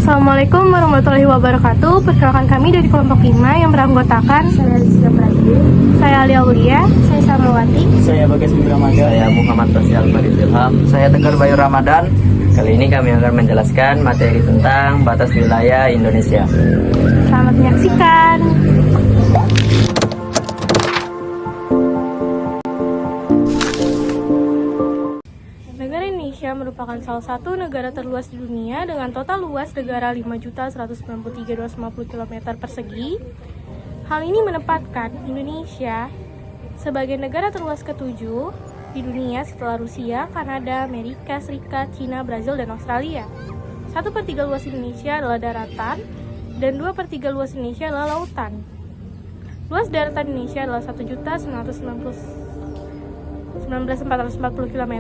Assalamualaikum warahmatullahi wabarakatuh. Perkenalkan kami dari kelompok 5 yang beranggotakan Saya Rizka Pradi, saya Alia Aulia, saya Samawati, Saya Bagas bin Ramadan. Saya Muhammad Faisal Farid Ilham. Saya Tegar Bayu Ramadan. Kali ini kami akan menjelaskan materi tentang batas wilayah Indonesia. Selamat menyaksikan. Negara Indonesia merupakan salah satu negara terluas di dunia dengan total luas negara 5.193.250 km persegi. Hal ini menempatkan Indonesia sebagai negara terluas ketujuh di dunia setelah Rusia, Kanada, Amerika Serikat, Cina, Brazil, dan Australia. 1/3 luas Indonesia adalah daratan dan 2/3 luas Indonesia adalah lautan. Luas daratan Indonesia adalah 1.919.440 km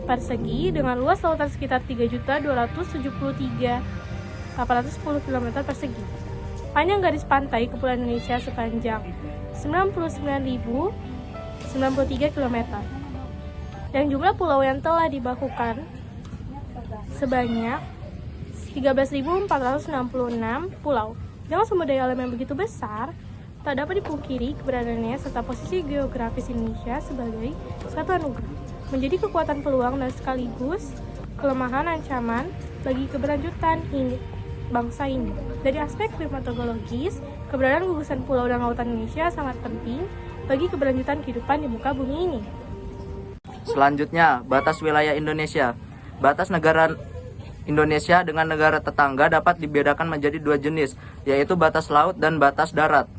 persegi dengan luas lautan sekitar 3.273.810 km persegi. Panjang garis pantai Kepulauan Indonesia sepanjang 99.093 km. Dan jumlah pulau yang telah dibakukan sebanyak 13.466 pulau. Dengan sumber daya alam yang begitu besar, tak dapat dipungkiri keberadaannya serta posisi geografis Indonesia sebagai suatu anugerah menjadi kekuatan peluang dan sekaligus kelemahan ancaman bagi keberlanjutan bangsa ini. Dari aspek klimatologis, keberadaan gugusan pulau dan lautan Indonesia sangat penting bagi keberlanjutan kehidupan di muka bumi ini. Selanjutnya, batas wilayah Indonesia. Batas negara Indonesia dengan negara tetangga dapat dibedakan menjadi dua jenis, yaitu batas laut dan batas darat.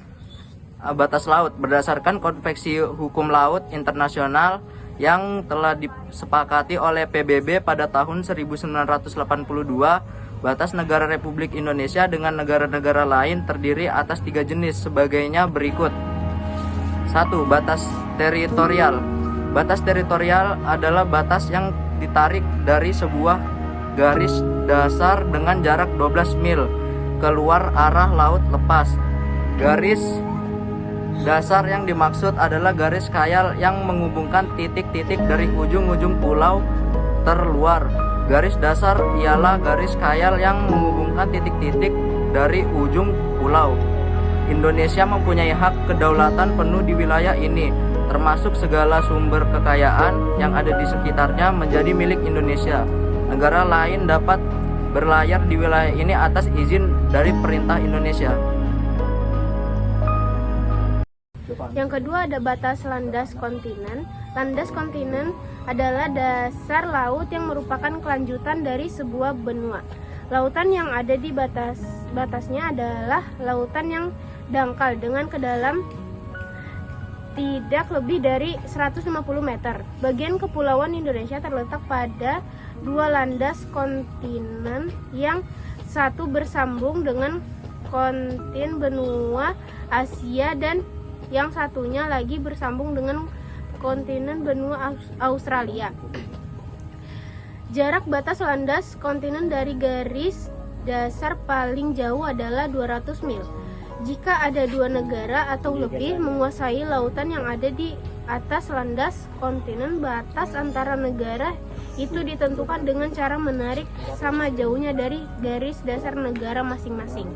Batas laut berdasarkan Konvensi Hukum Laut Internasional yang telah disepakati oleh PBB pada tahun 1982. Batas negara Republik Indonesia dengan negara-negara lain terdiri atas 3 jenis sebagainya berikut. 1. Batas teritorial. Batas teritorial adalah batas yang ditarik dari sebuah garis dasar dengan jarak 12 mil keluar arah laut lepas. Garis dasar yang dimaksud adalah garis khayal yang menghubungkan titik-titik dari ujung-ujung pulau terluar. Garis dasar ialah garis khayal yang menghubungkan titik-titik dari ujung pulau. Indonesia mempunyai hak kedaulatan penuh di wilayah ini, termasuk segala sumber kekayaan yang ada di sekitarnya menjadi milik Indonesia. Negara lain dapat berlayar di wilayah ini atas izin dari perintah Indonesia. Yang kedua ada batas landas kontinen. Landas kontinen adalah dasar laut yang merupakan kelanjutan dari sebuah benua. Lautan yang ada di batasnya adalah lautan yang dangkal dengan kedalam tidak lebih dari 150 meter. Bagian kepulauan Indonesia terletak pada dua landas kontinen, yang satu bersambung dengan kontinen benua Asia dan yang satunya lagi bersambung dengan kontinen benua Australia. Jarak batas landas kontinen dari garis dasar paling jauh adalah 200 mil. Jika ada dua negara atau lebih menguasai lautan yang ada di atas landas kontinen, batas antara negara itu ditentukan dengan cara menarik sama jauhnya dari garis dasar negara masing-masing.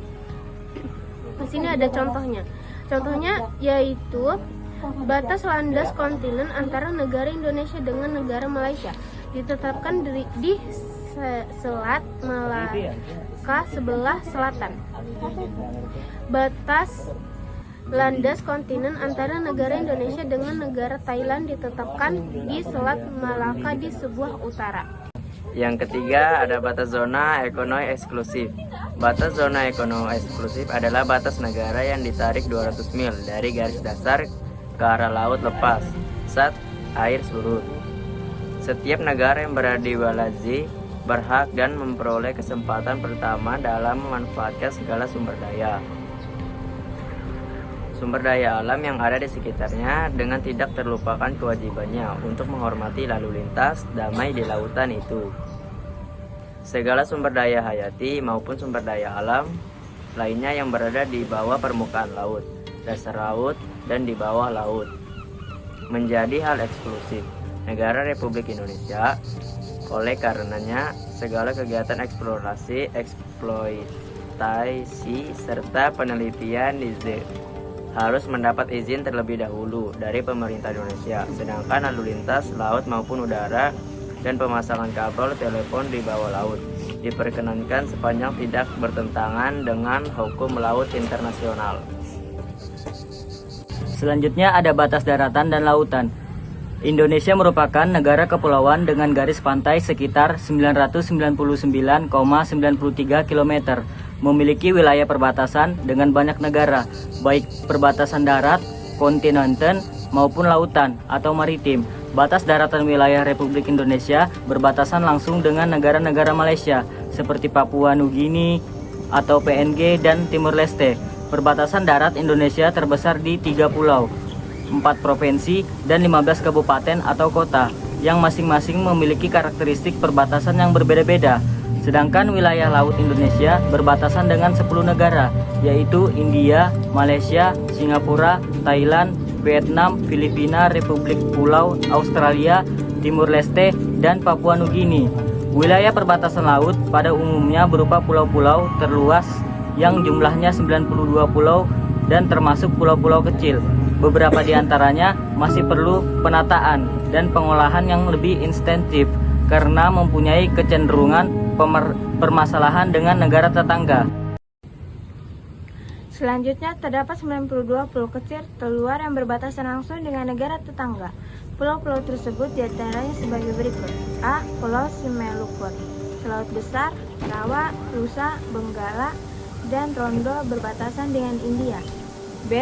Di sini ada contohnya. Contohnya yaitu batas landas kontinen antara negara Indonesia dengan negara Malaysia ditetapkan di Selat Malaka sebelah selatan. Batas landas kontinen antara negara Indonesia dengan negara Thailand ditetapkan di Selat Malaka di sebelah utara. Yang ketiga ada batas zona ekonomi eksklusif. Batas zona ekonomi eksklusif adalah batas negara yang ditarik 200 mil dari garis dasar ke arah laut lepas saat air surut. Setiap negara yang berada di Walhazi berhak dan memperoleh kesempatan pertama dalam memanfaatkan segala sumber daya alam yang ada di sekitarnya dengan tidak terlupakan kewajibannya untuk menghormati lalu lintas damai di lautan itu. Segala sumber daya hayati maupun sumber daya alam lainnya yang berada di bawah permukaan laut, dasar laut, dan di bawah laut menjadi hal eksklusif negara Republik Indonesia Oleh karenanya, segala kegiatan eksplorasi, eksploitasi, serta penelitian di harus mendapat izin terlebih dahulu dari pemerintah Indonesia. Sedangkan lalu lintas laut maupun udara dan pemasangan kabel telepon di bawah laut diperkenankan sepanjang tidak bertentangan dengan hukum laut internasional. Selanjutnya ada batas daratan dan lautan. Indonesia merupakan negara kepulauan dengan garis pantai sekitar 999,93 km, memiliki wilayah perbatasan dengan banyak negara, baik perbatasan darat, kontinenten, maupun lautan atau maritim. Batas daratan wilayah Republik Indonesia berbatasan langsung dengan negara-negara Malaysia, seperti Papua Nugini atau PNG dan Timur Leste. Perbatasan darat Indonesia terbesar di 3 pulau, 4 provinsi, dan 15 kabupaten atau kota, yang masing-masing memiliki karakteristik perbatasan yang berbeda-beda. Sedangkan wilayah laut Indonesia berbatasan dengan 10 negara, yaitu India, Malaysia, Singapura, Thailand, Vietnam, Filipina, Republik Pulau Australia, Timur Leste, dan Papua Nugini. Wilayah perbatasan laut pada umumnya berupa pulau-pulau terluas yang jumlahnya 92 pulau dan termasuk pulau-pulau kecil. Beberapa di antaranya masih perlu penataan dan pengolahan yang lebih intensif karena mempunyai kecenderungan permasalahan dengan negara tetangga. Selanjutnya terdapat 92 pulau kecil terluar yang berbatasan langsung dengan negara tetangga. Pulau-pulau tersebut diantaranya sebagai berikut. A. Pulau Simelukur, Laut Besar, Rawa, Nusa, Benggala, dan Rondo berbatasan dengan India. B.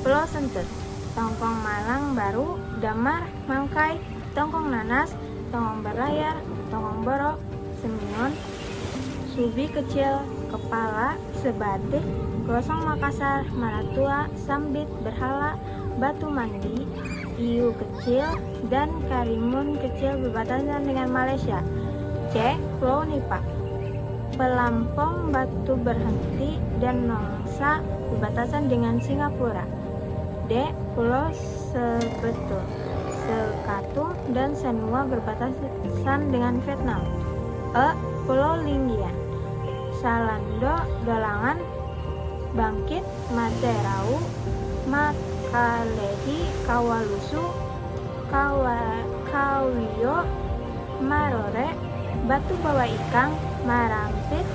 Pulau Sentet, Tongkong Malang Baru, Damar, Mangkai, Tongkong Nanas, Tongkong Berlayar, Tongkong Borok, Semiongan, Subi Kecil, Kepala, Sebatik, Gosong Makassar, Maratua, Sambit, Berhala, Batu Mandi, Iu Kecil, dan Karimun Kecil berbatasan dengan Malaysia. C. Pulau Nipa, Pelampong, Batu Berhenti, dan Nongsa berbatasan dengan Singapura. D. Pulau Sebetul, Sekatung, dan Sanua berbatasan dengan Vietnam. E. Pulau Linggian, Salando, Galangan, Bangkit, Materau, Makalehi, Kawalusu, Kawiyo, Marore, Batu Bawah Ikang, Marampit,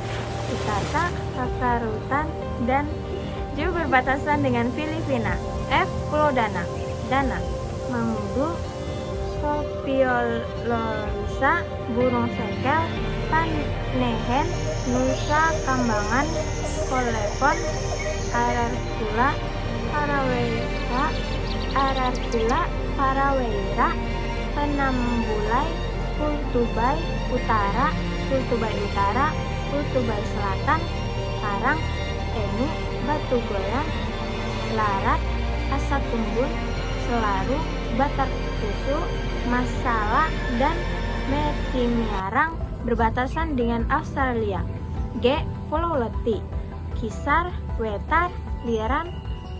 Utata, Kakarutan, dan juga berbatasan dengan Filipina. F. Pulau Dana, Mamudu, Sopiolonsa, Burung Segel, Panehen, Nusa Kambangan, Kolepon, Ararkula, Paraweira, Penambulai, Kultubai Utara, Kultubai Selatan, Karang, Enu, Batu Goyang, Larat, Asatumbun, Selaru, Batak Susu, Masala, dan Metimiarang berbatasan dengan Australia. G. Pulau Leti, Kisar, Wetar, Liran,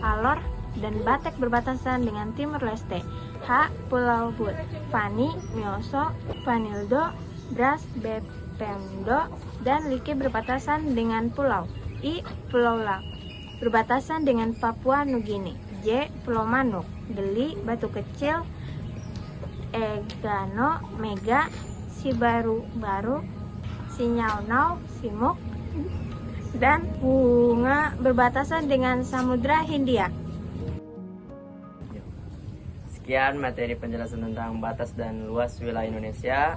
Alor, dan Batek berbatasan dengan Timur Leste. H. Pulau Hud, Fani, Mioso, Vanildo, Bras, Bepemdo, dan Liki berbatasan dengan Pulau. I. Pulau Lak, berbatasan dengan Papua Nugini. J. Pulau Manuk, Deli, Batu Kecil, Egano, Mega, Sibaru-Baru, Sinyaunau, Simuk, dan Bunga berbatasan dengan Samudra Hindia. Sekian materi penjelasan tentang batas dan luas wilayah Indonesia.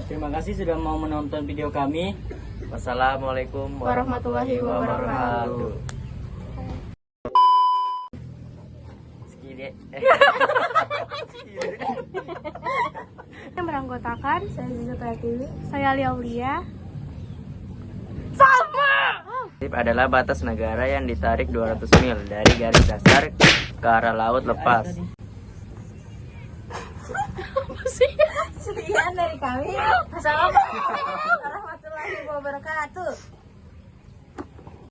Terima kasih sudah mau menonton video kami. Wassalamualaikum Warahmatullahi wabarakatuh. Yang beranggotakan saya Ziza Pratiwi, saya Lia Aulia. Adalah batas negara yang ditarik 200 mil dari garis dasar ke arah laut lepas. Sekian dari kami. Assalamualaikum warahmatullahi wabarakatuh.